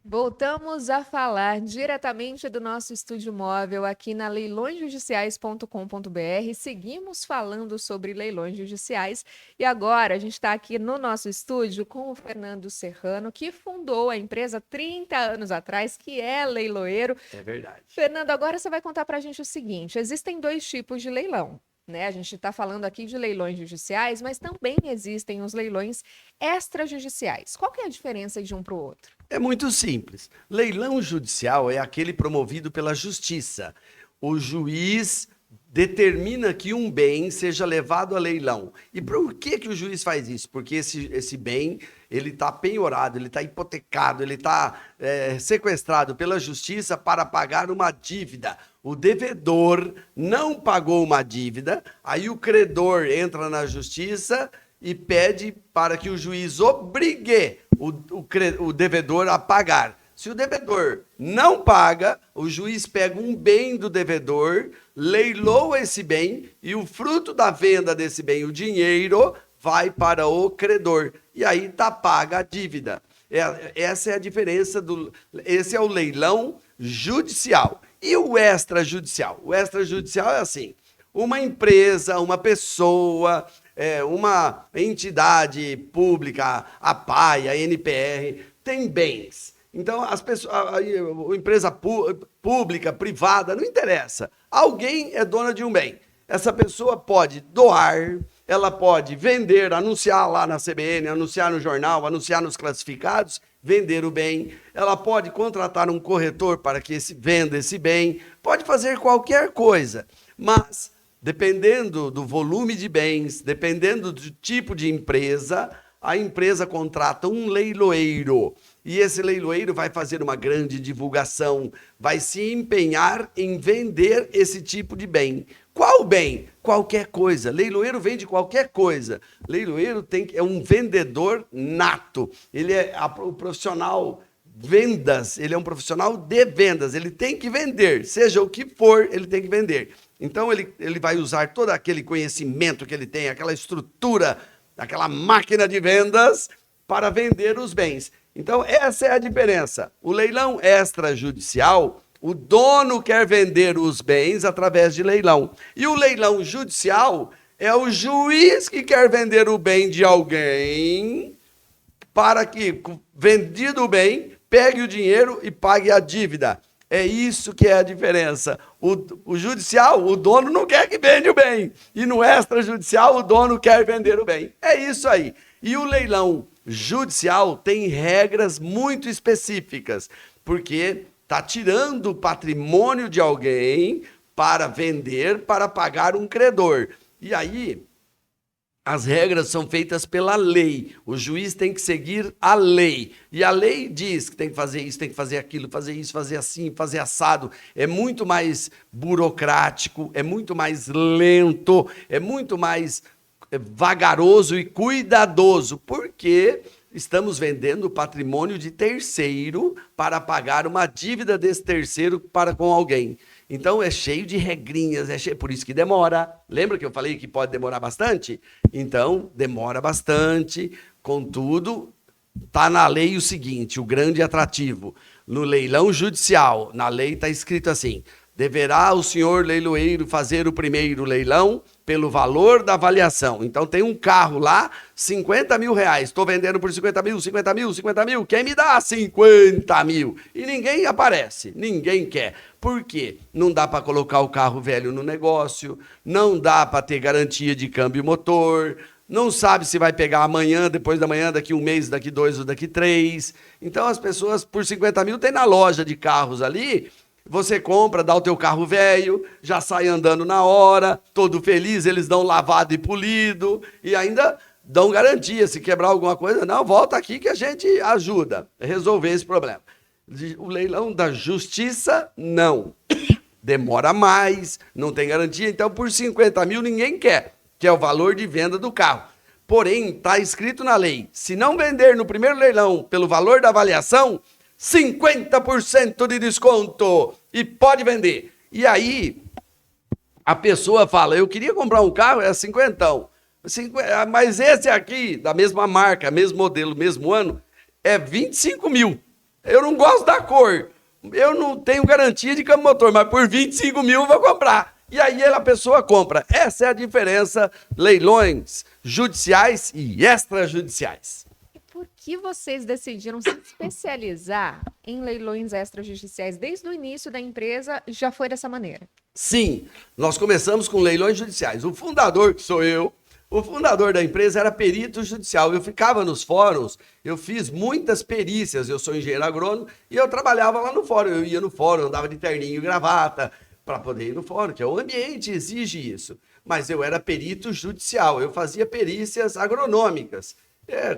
Voltamos a falar diretamente do nosso estúdio móvel aqui na leilõesjudiciais.com.br. Seguimos falando sobre leilões judiciais e agora a gente está aqui no nosso estúdio com o Fernando Serrano, que fundou a empresa 30 anos atrás, que é leiloeiro. É verdade. Fernando, agora você vai contar para a gente o seguinte: existem dois tipos de leilão. Né? A gente está falando aqui de leilões judiciais, mas também existem os leilões extrajudiciais. Qual que é a diferença de um para o outro? É muito simples. Leilão judicial é aquele promovido pela justiça. O juiz determina que um bem seja levado a leilão. E por que o juiz faz isso? Porque esse bem ele está penhorado, ele está hipotecado, ele está sequestrado pela justiça para pagar uma dívida. O devedor não pagou uma dívida, aí o credor entra na justiça e pede para que o juiz obrigue o devedor a pagar. Se o devedor não paga, o juiz pega um bem do devedor, leiloa esse bem e o fruto da venda desse bem, o dinheiro, vai para o credor. E aí está paga a dívida. Essa é a diferença esse é o leilão judicial. E o extrajudicial? O extrajudicial é assim: uma empresa, uma pessoa, uma entidade pública, a PAI, a NPR, tem bens. Então, as pessoas, a empresa pública, privada, não interessa. Alguém é dona de um bem. Essa pessoa pode doar, ela pode vender, anunciar lá na CBN, anunciar no jornal, anunciar nos classificados, vender o bem. Ela pode contratar um corretor para que venda esse bem. Pode fazer qualquer coisa, mas dependendo do volume de bens, dependendo do tipo de empresa, a empresa contrata um leiloeiro. E esse leiloeiro vai fazer uma grande divulgação, vai se empenhar em vender esse tipo de bem. Qual bem? Qualquer coisa. Leiloeiro vende qualquer coisa. Leiloeiro é um vendedor nato. Ele é o profissional vendas, ele é um profissional de vendas. Ele tem que vender, seja o que for, ele tem que vender. Então ele vai usar todo aquele conhecimento que ele tem, aquela estrutura, aquela máquina de vendas para vender os bens. Então, essa é a diferença. O leilão extrajudicial, o dono quer vender os bens através de leilão. E o leilão judicial é o juiz que quer vender o bem de alguém para que, vendido o bem, pegue o dinheiro e pague a dívida. É isso que é a diferença. O judicial, o dono não quer que vende o bem. E no extrajudicial, o dono quer vender o bem. É isso aí. E o leilão judicial tem regras muito específicas, porque está tirando o patrimônio de alguém para vender, para pagar um credor. E aí, as regras são feitas pela lei. O juiz tem que seguir a lei. E a lei diz que tem que fazer isso, tem que fazer aquilo, fazer isso, fazer assim, fazer assado. É muito mais burocrático, é muito mais lento, é muito mais vagaroso e cuidadoso, porque estamos vendendo o patrimônio de terceiro para pagar uma dívida desse terceiro para com alguém. Então é cheio de regrinhas, por isso que demora. Lembra que eu falei que pode demorar bastante? Então, demora bastante. Contudo, está na lei o seguinte, o grande atrativo. No leilão judicial, na lei está escrito assim: deverá o senhor leiloeiro fazer o primeiro leilão pelo valor da avaliação. Então tem um carro lá, 50 mil reais. Estou vendendo por 50 mil, 50 mil, 50 mil. Quem me dá 50 mil? E ninguém aparece, ninguém quer. Por quê? Não dá para colocar o carro velho no negócio, não dá para ter garantia de câmbio motor, não sabe se vai pegar amanhã, depois da manhã, daqui um mês, daqui 2 ou daqui 3. Então as pessoas, por 50 mil, tem na loja de carros ali. Você compra, dá o teu carro velho, já sai andando na hora, todo feliz, eles dão lavado e polido, e ainda dão garantia, se quebrar alguma coisa, não, volta aqui que a gente ajuda a resolver esse problema. O leilão da justiça, não. Demora mais, não tem garantia, então por 50 mil ninguém quer, que é o valor de venda do carro. Porém, está escrito na lei, se não vender no primeiro leilão pelo valor da avaliação, 50% de desconto e pode vender. E aí, a pessoa fala, eu queria comprar um carro, é 50, mas esse aqui, da mesma marca, mesmo modelo, mesmo ano, é 25 mil. Eu não gosto da cor. Eu não tenho garantia de câmbio motor, mas por 25 mil eu vou comprar. E aí a pessoa compra. Essa é a diferença, leilões judiciais e extrajudiciais. E por que vocês decidiram se especializar em leilões extrajudiciais? Desde o início da empresa já foi dessa maneira? Sim, nós começamos com leilões judiciais. O fundador, que sou eu, o fundador da empresa era perito judicial. Eu ficava nos fóruns, eu fiz muitas perícias. Eu sou engenheiro agrônomo e eu trabalhava lá no fórum. Eu ia no fórum, andava de terninho e gravata para poder ir no fórum, que o ambiente exige isso. Mas eu era perito judicial, eu fazia perícias agronômicas,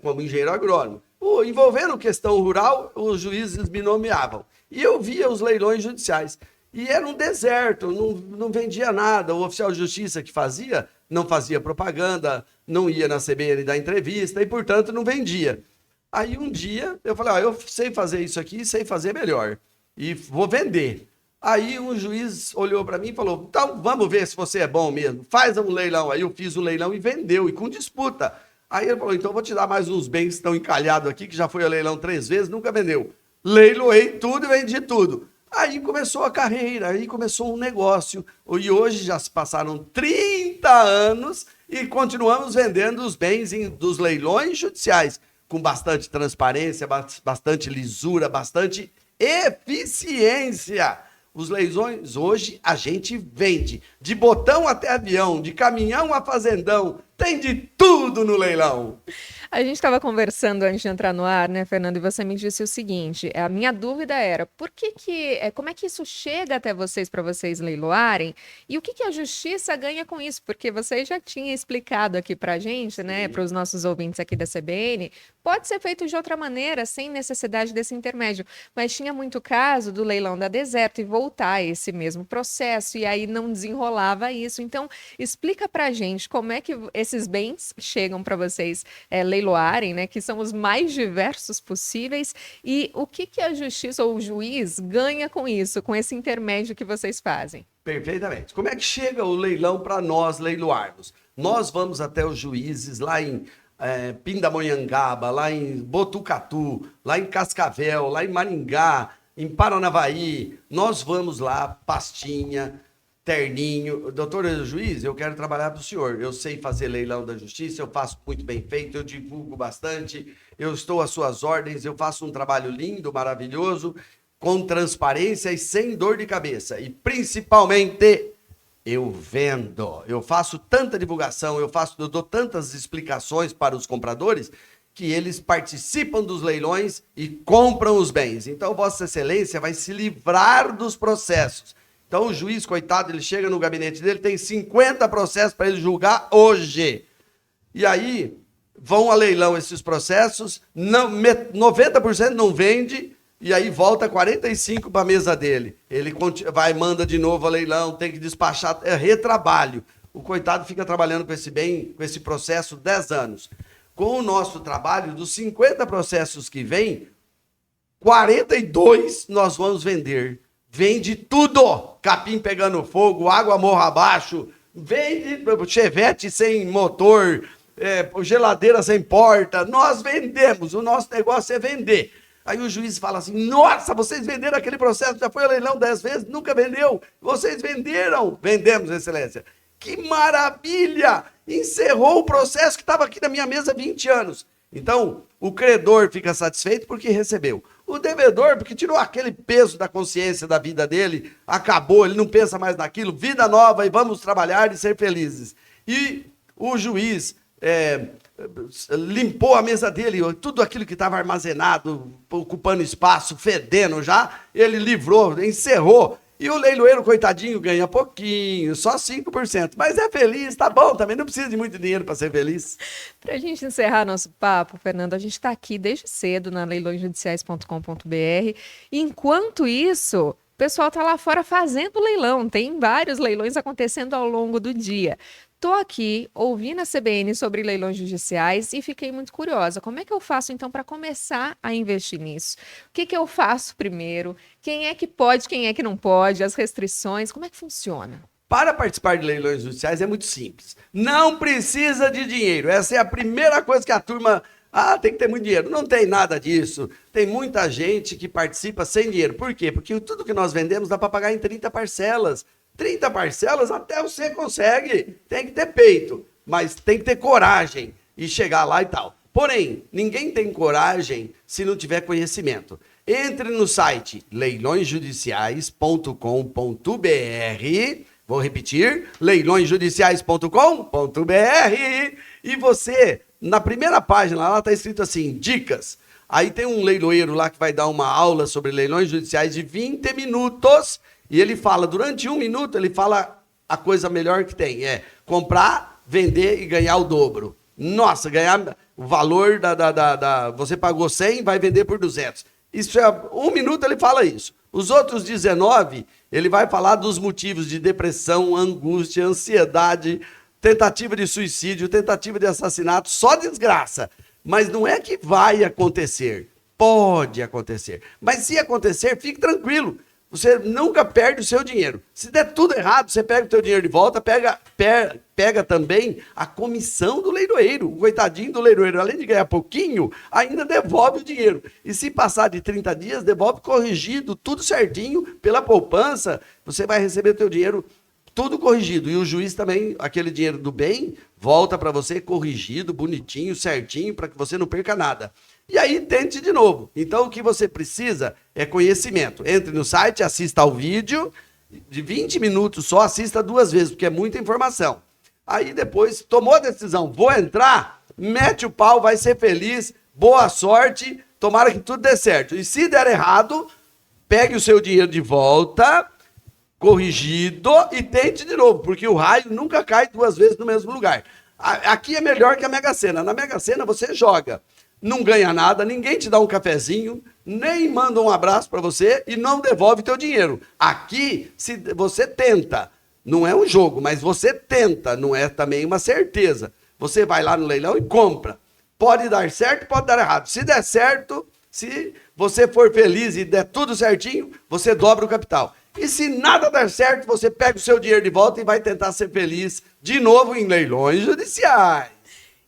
como engenheiro agrônomo. Envolvendo questão rural, os juízes me nomeavam. E eu via os leilões judiciais. E era um deserto, não vendia nada. O oficial de justiça que fazia, não fazia propaganda, não ia na CBN dar entrevista e, portanto, não vendia. Aí um dia eu falei, eu sei fazer isso aqui, sei fazer melhor e vou vender. Aí um juiz olhou para mim e falou, então vamos ver se você é bom mesmo, faz um leilão. Aí eu fiz o leilão e vendeu, e com disputa. Aí ele falou, então vou te dar mais uns bens que estão encalhados aqui, que já foi a leilão 3 vezes, nunca vendeu. Leiloei tudo e vendi tudo. Aí começou a carreira, aí começou um negócio. E hoje já se passaram 30 anos e continuamos vendendo os bens dos leilões judiciais, com bastante transparência, bastante lisura, bastante eficiência. Os leilões hoje a gente vende, de botão até avião, de caminhão a fazendão, tem de tudo no leilão. A gente estava conversando antes de entrar no ar, né, Fernando? E você me disse o seguinte: a minha dúvida era como é que isso chega até vocês para vocês leiloarem? E o que a justiça ganha com isso? Porque você já tinha explicado aqui para a gente, né, para os nossos ouvintes aqui da CBN, pode ser feito de outra maneira, sem necessidade desse intermédio. Mas tinha muito caso do leilão da Deserto e voltar a esse mesmo processo, e aí não desenrolava isso. Então, explica para a gente como é que esses bens chegam para vocês leiloarem, né, que são os mais diversos possíveis, e o que a justiça ou o juiz ganha com isso, com esse intermédio que vocês fazem? Perfeitamente. Como é que chega o leilão para nós leiloarmos? Nós vamos até os juízes lá em Pindamonhangaba, lá em Botucatu, lá em Cascavel, lá em Maringá, em Paranavaí. Nós vamos lá, pastinha, terninho. Doutor juiz, eu quero trabalhar para o senhor. Eu sei fazer leilão da justiça, eu faço muito bem feito, eu divulgo bastante, eu estou às suas ordens, eu faço um trabalho lindo, maravilhoso, com transparência e sem dor de cabeça. E principalmente, eu vendo. Eu faço tanta divulgação, eu dou tantas explicações para os compradores que eles participam dos leilões e compram os bens. Então, Vossa Excelência vai se livrar dos processos. Então, o juiz, coitado, ele chega no gabinete dele, tem 50 processos para ele julgar hoje. E aí, vão a leilão esses processos, 90% não vende, e aí volta 45% para a mesa dele. Ele manda de novo a leilão, tem que despachar, é retrabalho. O coitado fica trabalhando com esse bem, com esse processo 10 anos. Com o nosso trabalho, dos 50 processos que vem, 42 nós vamos vender. Vende tudo, capim pegando fogo, água morro abaixo, vende chevette sem motor, geladeira sem porta, nós vendemos, o nosso negócio é vender. Aí o juiz fala assim, nossa, vocês venderam aquele processo, já foi a leilão 10 vezes, nunca vendeu, vocês venderam, vendemos, excelência. Que maravilha, encerrou o processo que estava aqui na minha mesa há 20 anos. Então, o credor fica satisfeito porque recebeu. O devedor, porque tirou aquele peso da consciência da vida dele, acabou, ele não pensa mais naquilo, vida nova e vamos trabalhar e ser felizes. E o juiz limpou a mesa dele, tudo aquilo que estava armazenado, ocupando espaço, fedendo já, ele livrou, encerrou. E o leiloeiro, coitadinho, ganha pouquinho, só 5%. Mas é feliz, tá bom, também não precisa de muito dinheiro para ser feliz. Para a gente encerrar nosso papo, Fernando, a gente está aqui desde cedo na leilõesjudiciais.com.br. Enquanto isso, o pessoal está lá fora fazendo leilão. Tem vários leilões acontecendo ao longo do dia. Estou aqui ouvindo a CBN sobre leilões judiciais e fiquei muito curiosa. Como é que eu faço, então, para começar a investir nisso? O que eu faço primeiro? Quem é que pode, quem é que não pode? As restrições, como é que funciona? Para participar de leilões judiciais é muito simples. Não precisa de dinheiro. Essa é a primeira coisa que a turma Ah, tem que ter muito dinheiro. Não tem nada disso. Tem muita gente que participa sem dinheiro. Por quê? Porque tudo que nós vendemos dá para pagar em 30 parcelas. 30 parcelas até você consegue. Tem que ter peito, mas tem que ter coragem e chegar lá e tal. Porém, ninguém tem coragem se não tiver conhecimento. Entre no site leilõesjudiciais.com.br. Vou repetir, leilõesjudiciais.com.br, e você, na primeira página, lá está escrito assim, dicas. Aí tem um leiloeiro lá que vai dar uma aula sobre leilões judiciais de 20 minutos, e ele fala, durante 1 minuto, ele fala a coisa melhor que tem, é comprar, vender e ganhar o dobro. Nossa, ganhar o valor você pagou 100, vai vender por 200. Isso é 1 minuto, ele fala isso. Os outros 19, ele vai falar dos motivos de depressão, angústia, ansiedade, tentativa de suicídio, tentativa de assassinato, só desgraça. Mas não é que vai acontecer. Pode acontecer. Mas se acontecer, fique tranquilo. Você nunca perde o seu dinheiro. Se der tudo errado, você pega o seu dinheiro de volta, pega também a comissão do leiloeiro. O coitadinho do leiloeiro, além de ganhar pouquinho, ainda devolve o dinheiro. E se passar de 30 dias, devolve corrigido, tudo certinho, pela poupança, você vai receber o seu dinheiro tudo corrigido. E o juiz também, aquele dinheiro do bem, volta para você corrigido, bonitinho, certinho, para que você não perca nada. E aí, tente de novo. Então, o que você precisa é conhecimento. Entre no site, assista ao vídeo, de 20 minutos só, assista 2 vezes, porque é muita informação. Aí, depois, tomou a decisão, vou entrar, mete o pau, vai ser feliz, boa sorte, tomara que tudo dê certo. E se der errado, pegue o seu dinheiro de volta, corrigido, e tente de novo, porque o raio nunca cai 2 vezes no mesmo lugar. Aqui é melhor que a Mega Sena. Na Mega Sena, você joga. Não ganha nada, ninguém te dá um cafezinho, nem manda um abraço para você e não devolve teu dinheiro. Aqui, se você tenta, não é um jogo, mas você tenta, não é também uma certeza. Você vai lá no leilão e compra. Pode dar certo, pode dar errado. Se der certo, se você for feliz e der tudo certinho, você dobra o capital. E se nada der certo, você pega o seu dinheiro de volta e vai tentar ser feliz de novo em leilões judiciais.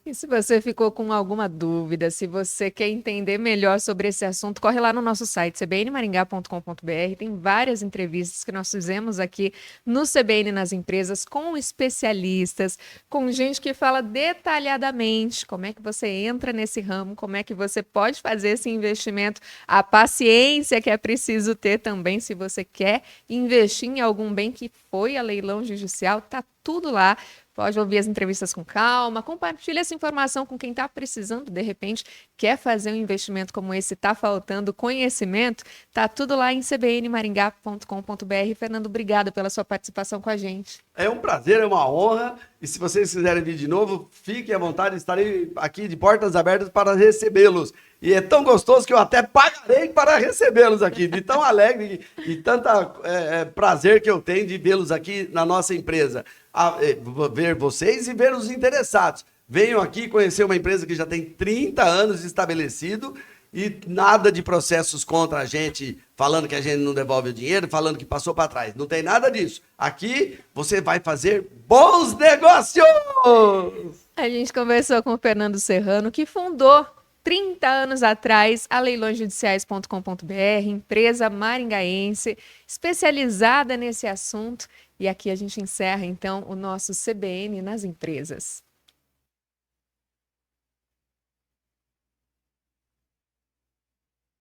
E se você ficou com alguma dúvida, se você quer entender melhor sobre esse assunto, corre lá no nosso site, cbnmaringá.com.br. Tem várias entrevistas que nós fizemos aqui no CBN nas empresas, com especialistas, com gente que fala detalhadamente como é que você entra nesse ramo, como é que você pode fazer esse investimento, a paciência que é preciso ter também se você quer investir em algum bem que foi a leilão judicial, tá tudo lá. Pode ouvir as entrevistas com calma, compartilha essa informação com quem está precisando, de repente, quer fazer um investimento como esse, está faltando conhecimento, tá tudo lá em cbnmaringá.com.br. Fernando, obrigada pela sua participação com a gente. É um prazer, é uma honra, e se vocês quiserem vir de novo, fiquem à vontade, estarei aqui de portas abertas para recebê-los. E é tão gostoso que eu até pagarei para recebê-los aqui, de tão alegre e tanta prazer que eu tenho de vê-los aqui na nossa empresa. Ver vocês e ver os interessados. Venham aqui conhecer uma empresa que já tem 30 anos estabelecido e nada de processos contra a gente, falando que a gente não devolve o dinheiro, falando que passou para trás. Não tem nada disso. Aqui você vai fazer bons negócios! A gente conversou com o Fernando Serrano, que fundou 30 anos atrás a leilõesjudiciais.com.br, empresa maringaense, especializada nesse assunto. E aqui a gente encerra, então, o nosso CBN nas empresas.